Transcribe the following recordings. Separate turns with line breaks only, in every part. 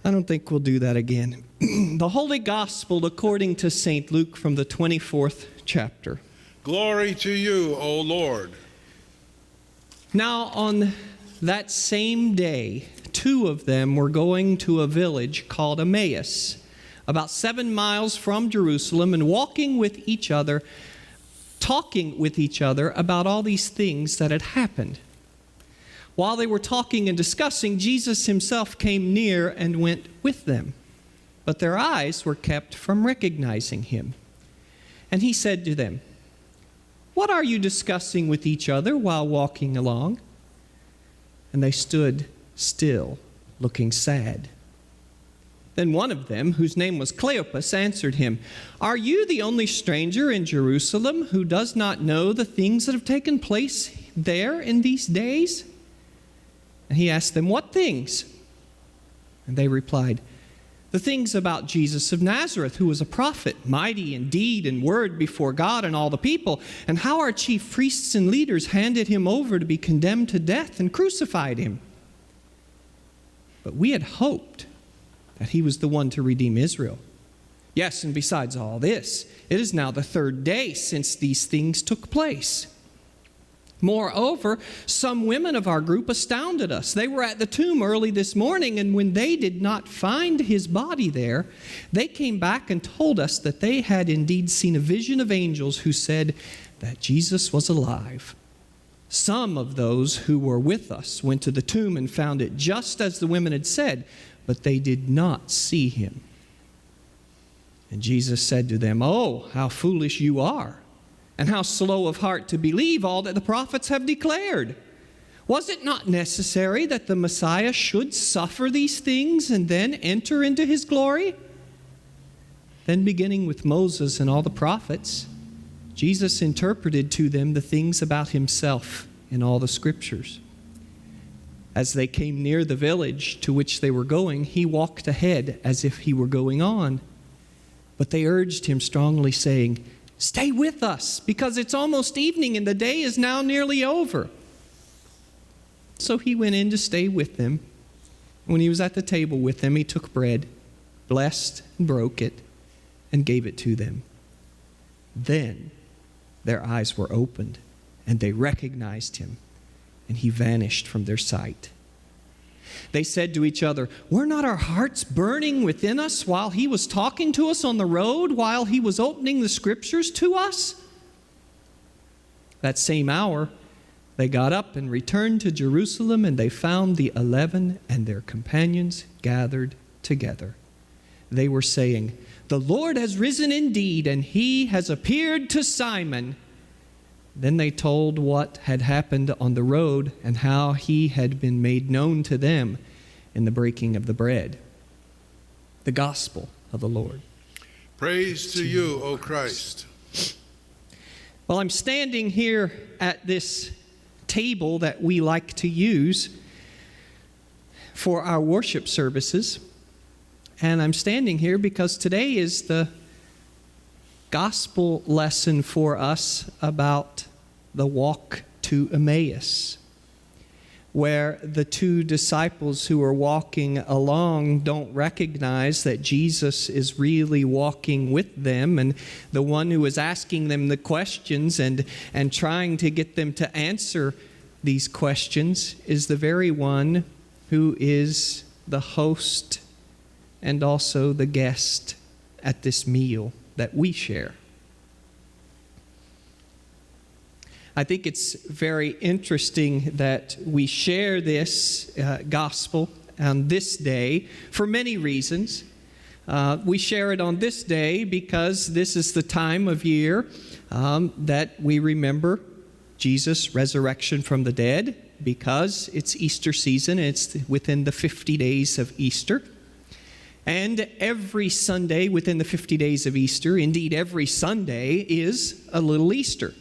I don't think we'll do that again. The Holy Gospel according to St. Luke from the 24th chapter.
Glory to you, O Lord.
Now on that same day, two of them were going to a village called Emmaus, about 7 miles from Jerusalem, and talking with each other about all these things that had happened. While they were talking and discussing, Jesus himself came near and went with them. But their eyes were kept from recognizing him. And he said to them, "What are you discussing with each other while walking along?" And they stood still, looking sad. Then one of them, whose name was Cleopas, answered him, "Are you the only stranger in Jerusalem who does not know the things that have taken place there in these days?" And he asked them, "What things?" And they replied, "The things about Jesus of Nazareth, who was a prophet, mighty in deed and word before God and all the people, and how our chief priests and leaders handed him over to be condemned to death and crucified him. But we had hoped that he was the one to redeem Israel. Yes, and besides all this, it is now the 3rd day since these things took place. Moreover, some women of our group astounded us. They were at the tomb early this morning, and when they did not find his body there, they came back and told us that they had indeed seen a vision of angels who said that Jesus was alive. Some of those who were with us went to the tomb and found it just as the women had said, but they did not see him." And Jesus said to them, "Oh, how foolish you are, and how slow of heart to believe all that the prophets have declared. Was it not necessary that the Messiah should suffer these things and then enter into his glory?" Then beginning with Moses and all the prophets, Jesus interpreted to them the things about himself in all the scriptures. As they came near the village to which they were going, he walked ahead as if he were going on. But they urged him strongly, saying, "Stay with us, because it's almost evening and the day is now nearly over." So he went in to stay with them. When he was at the table with them, he took bread, blessed and broke it, and gave it to them. Then their eyes were opened, and they recognized him, and he vanished from their sight. They said to each other, "Were not our hearts burning within us while he was talking to us on the road, while he was opening the scriptures to us?" That same hour, they got up and returned to Jerusalem, and they found the 11 and their companions gathered together. They were saying, "The Lord has risen indeed, and he has appeared to Simon." Then they told what had happened on the road and how he had been made known to them in the breaking of the bread. The Gospel of the Lord.
Praise to you, O Christ.
Well, I'm standing here at this table that we like to use for our worship services. And I'm standing here because today is the gospel lesson for us about the walk to Emmaus, where the two disciples who are walking along don't recognize that Jesus is really walking with them, and the one who is asking them the questions and trying to get them to answer these questions is the very one who is the host and also the guest at this meal that we share. I think it's very interesting that we share this gospel on this day for many reasons. We share it on this day because this is the time of year that we remember Jesus' resurrection from the dead, because it's Easter season. It's within the 50 days of Easter. And every Sunday within the 50 days of Easter, indeed every Sunday, is a little Easter.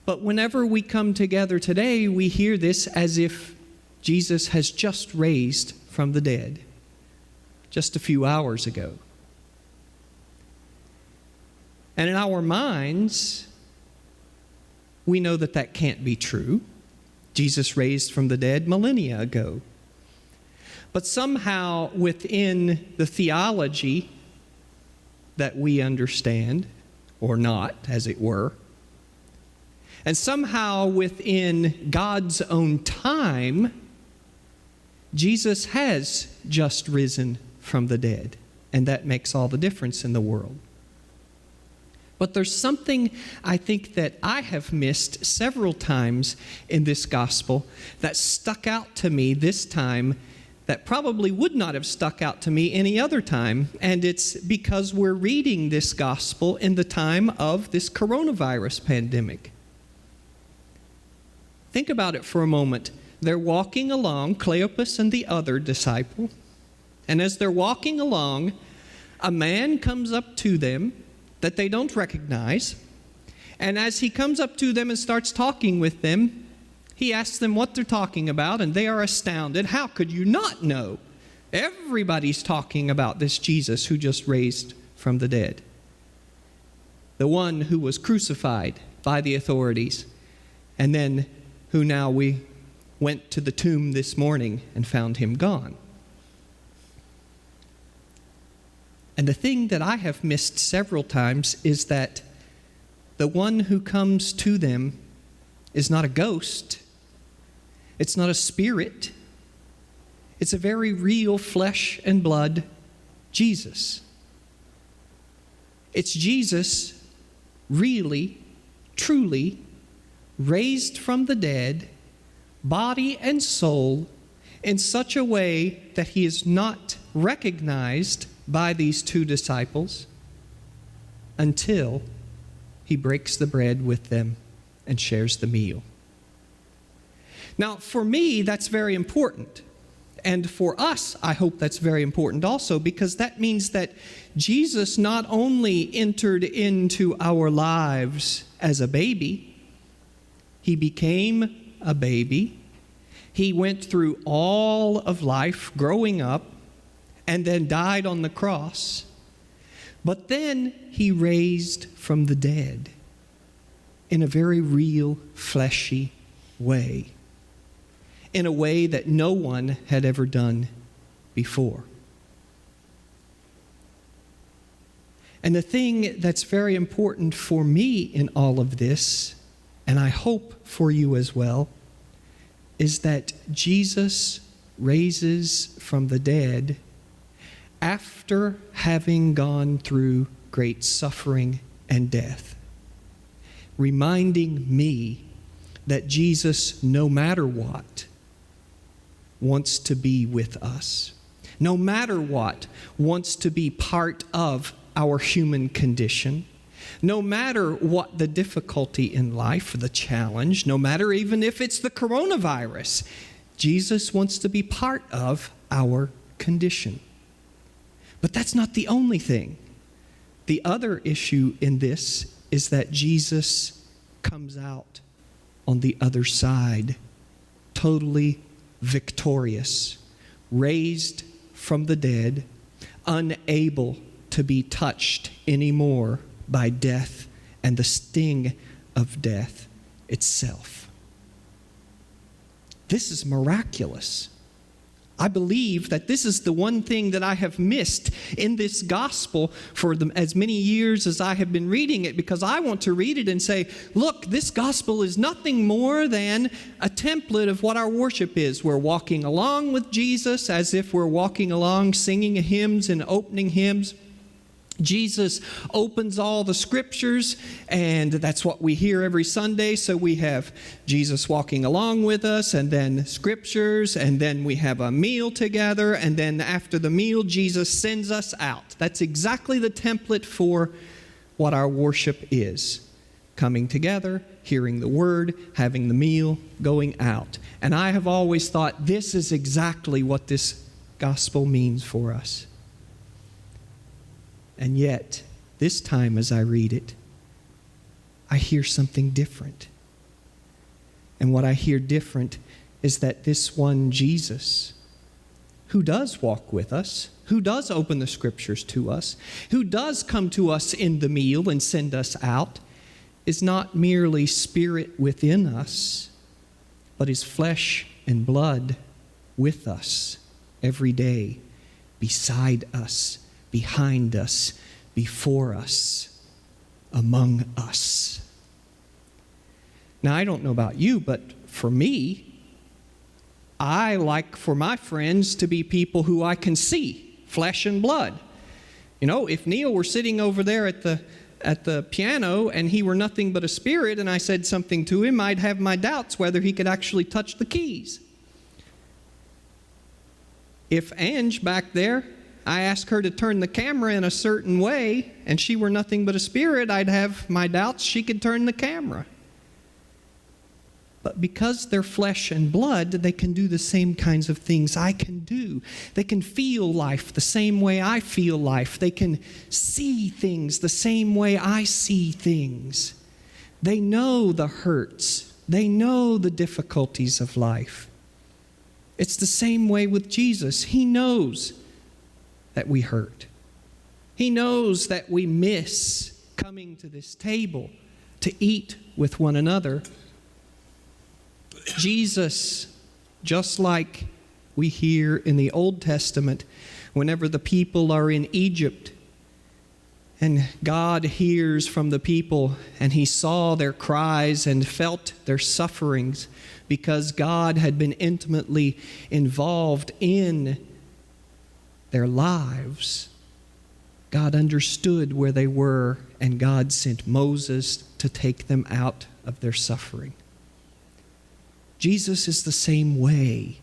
But whenever we come together today, we hear this as if Jesus has just raised from the dead, just a few hours ago. And in our minds, we know that that can't be true. Jesus raised from the dead millennia ago. But somehow within the theology that we understand, or not, as it were, and somehow within God's own time, Jesus has just risen from the dead. And that makes all the difference in the world. But there's something I think that I have missed several times in this gospel that stuck out to me this time that probably would not have stuck out to me any other time. And it's because we're reading this gospel in the time of this coronavirus pandemic. Think about it for a moment. They're walking along, Cleopas and the other disciple, and as they're walking along, a man comes up to them that they don't recognize, and as he comes up to them and starts talking with them, he asks them what they're talking about, and they are astounded. How could you not know? Everybody's talking about this Jesus who just raised from the dead. The one who was crucified by the authorities, and then who now we went to the tomb this morning and found him gone. And the thing that I have missed several times is that the one who comes to them is not a ghost. It's not a spirit. It's a very real flesh and blood Jesus. It's Jesus really, truly raised from the dead, body and soul, in such a way that he is not recognized by these two disciples until he breaks the bread with them and shares the meal. Now, for me, that's very important. And for us, I hope that's very important also, because that means that Jesus not only entered into our lives as a baby, he became a baby. He went through all of life growing up and then died on the cross. But then he raised from the dead in a very real, fleshy way, in a way that no one had ever done before. And the thing that's very important for me in all of this, and I hope for you as well, is that Jesus raises from the dead after having gone through great suffering and death, reminding me that Jesus, no matter what, wants to be with us. No matter what, wants to be part of our human condition. No matter what the difficulty in life, the challenge, no matter even if it's the coronavirus, Jesus wants to be part of our condition. But that's not the only thing. The other issue in this is that Jesus comes out on the other side, totally victorious, raised from the dead, unable to be touched anymore by death and the sting of death itself. This is miraculous. I believe that this is the one thing that I have missed in this gospel for as many years as I have been reading it, because I want to read it and say, look, this gospel is nothing more than a template of what our worship is. We're walking along with Jesus as if we're walking along singing hymns and opening hymns. Jesus opens all the scriptures, and that's what we hear every Sunday. So we have Jesus walking along with us, and then scriptures, and then we have a meal together, and then after the meal, Jesus sends us out. That's exactly the template for what our worship is. Coming together, hearing the word, having the meal, going out. And I have always thought this is exactly what this gospel means for us. And yet, this time as I read it, I hear something different. And what I hear different is that this one Jesus, who does walk with us, who does open the scriptures to us, who does come to us in the meal and send us out, is not merely spirit within us, but is flesh and blood with us every day, beside us, behind us, before us, among us. Now, I don't know about you, but for me, I like for my friends to be people who I can see, flesh and blood. You know, if Neil were sitting over there at the piano and he were nothing but a spirit and I said something to him, I'd have my doubts whether he could actually touch the keys. If Ange back there, I asked her to turn the camera in a certain way and she were nothing but a spirit, I'd have my doubts she could turn the camera. But because they're flesh and blood, they can do the same kinds of things I can do. They can feel life the same way I feel life. They can see things the same way I see things. They know the hurts. They know the difficulties of life. It's the same way with Jesus. He knows that we hurt. He knows that we miss coming to this table to eat with one another. Jesus, just like we hear in the Old Testament, whenever the people are in Egypt and God hears from the people and he saw their cries and felt their sufferings because God had been intimately involved in their lives, God understood where they were and God sent Moses to take them out of their suffering. Jesus is the same way.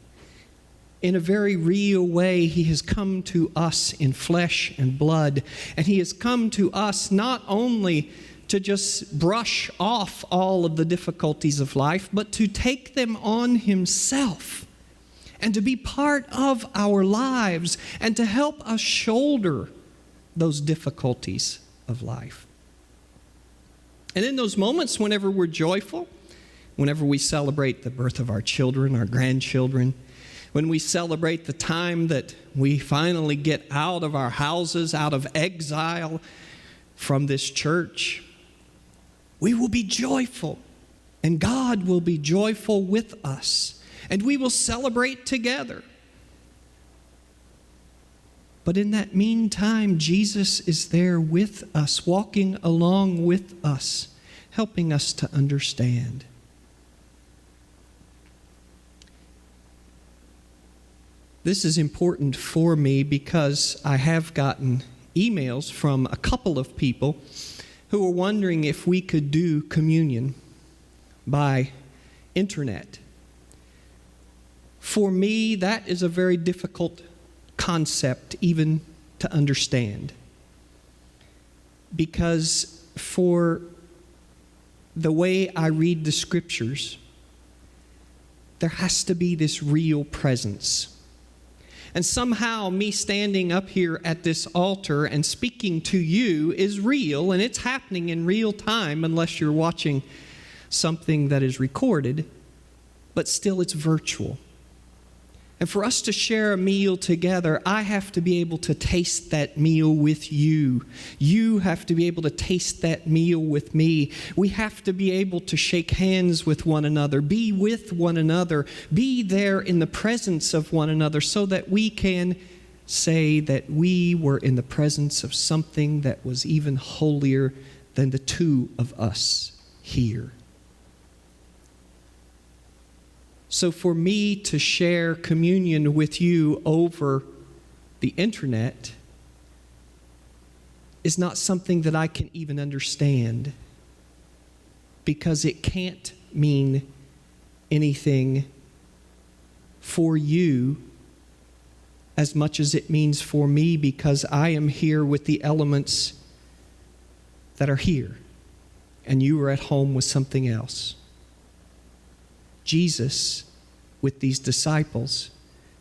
In a very real way, he has come to us in flesh and blood, and he has come to us not only to just brush off all of the difficulties of life, but to take them on himself and to be part of our lives and to help us shoulder those difficulties of life. And in those moments, whenever we're joyful, whenever we celebrate the birth of our children, our grandchildren, when we celebrate the time that we finally get out of our houses, out of exile from this church, we will be joyful, and God will be joyful with us, and we will celebrate together. But in that meantime, Jesus is there with us, walking along with us, helping us to understand. This is important for me because I have gotten emails from a couple of people who are wondering if we could do communion by internet. For me, that is a very difficult concept even to understand. Because for the way I read the scriptures, there has to be this real presence. And somehow me standing up here at this altar and speaking to you is real, and it's happening in real time unless you're watching something that is recorded, but still it's virtual. And for us to share a meal together, I have to be able to taste that meal with you. You have to be able to taste that meal with me. We have to be able to shake hands with one another, be with one another, be there in the presence of one another so that we can say that we were in the presence of something that was even holier than the two of us here. So for me to share communion with you over the internet is not something that I can even understand, because it can't mean anything for you as much as it means for me, because I am here with the elements that are here and you are at home with something else. Jesus, with these disciples,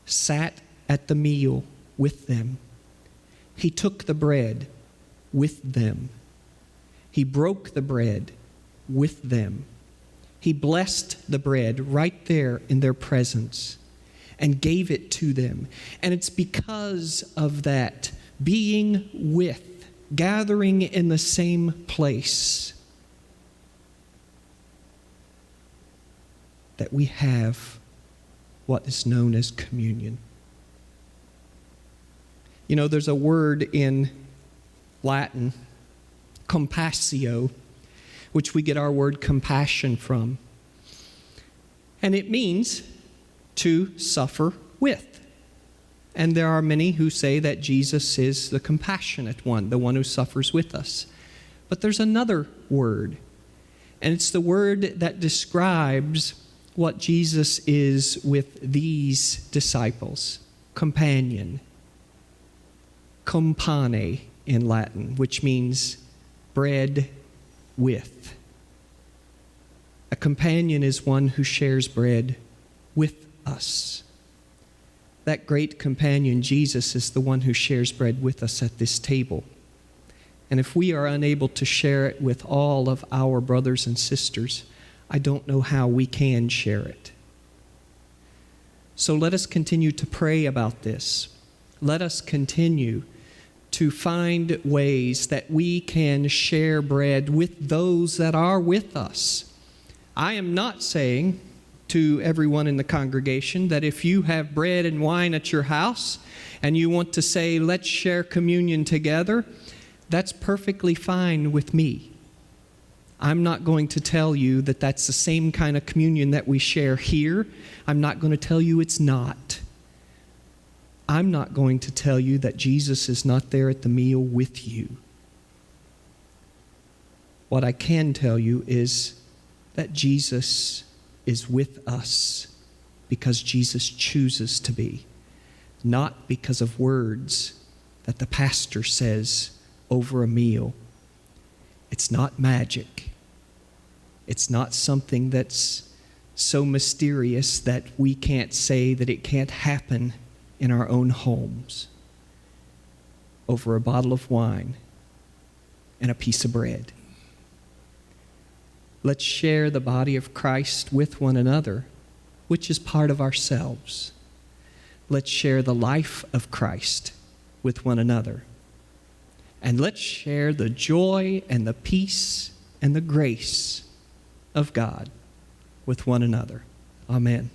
sat at the meal with them. He took the bread with them. He broke the bread with them. He blessed the bread right there in their presence and gave it to them. And it's because of that, being with, gathering in the same place, that we have what is known as communion. You know, there's a word in Latin, compassio, which we get our word compassion from. And it means to suffer with. And there are many who say that Jesus is the compassionate one, the one who suffers with us. But there's another word, and it's the word that describes what Jesus is with these disciples: companion, compane in Latin, which means bread with. A companion is one who shares bread with us. That great companion, Jesus, is the one who shares bread with us at this table. And if we are unable to share it with all of our brothers and sisters, I don't know how we can share it. So let us continue to pray about this. Let us continue to find ways that we can share bread with those that are with us. I am not saying to everyone in the congregation that if you have bread and wine at your house and you want to say, let's share communion together, that's perfectly fine with me. I'm not going to tell you that that's the same kind of communion that we share here. I'm not going to tell you it's not. I'm not going to tell you that Jesus is not there at the meal with you. What I can tell you is that Jesus is with us because Jesus chooses to be, not because of words that the pastor says over a meal. It's not magic. It's not something that's so mysterious that we can't say that it can't happen in our own homes over a bottle of wine and a piece of bread. Let's share the body of Christ with one another, which is part of ourselves. Let's share the life of Christ with one another. And let's share the joy and the peace and the grace of God with one another. Amen.